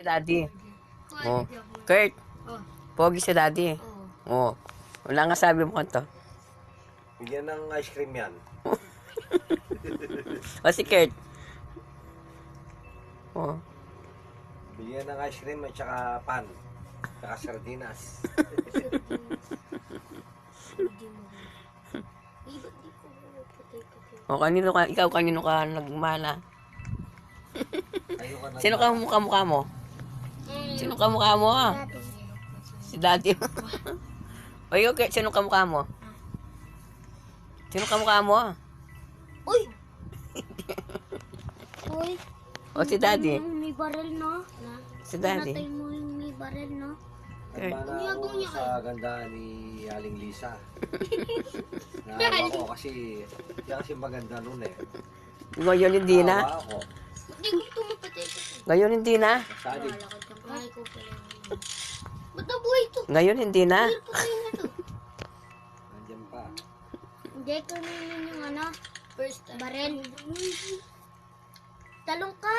Daddy. Oh. Kurt, Oh. pogi si Daddy. Oh. Wala nga sabi mo to. Bigyan ng ice cream yan. O si Kurt. Oh. Bigyan ng ice cream at saka pan. Saka sardinas. O kanino ka, ikaw kanino ka nagmana? Kayo ka Sino ka mukha mo? Sino ka mukha mo? Si Daddy. O ikaw, Kurt, sino ka mukha mo? Sino ka mukha mo? Uy! Uy! O si Daddy. May baril, no? Si Daddy. Pinatay mo yung may baril, no? Nagmana ako sa ganda ni Aling Lisa. Naawa ko kasi siya kasi maganda nun eh. Ngayon hindi na. Naawa ako. Hindi ko tumapatay ko. Ngayon hindi na. Sabi, Ay, ko pala. Ba't nabuhay ito? Ngayon hindi na. Patay na to. nandyan pa. Hindi ko namin yung ano, first baril. Talong ka!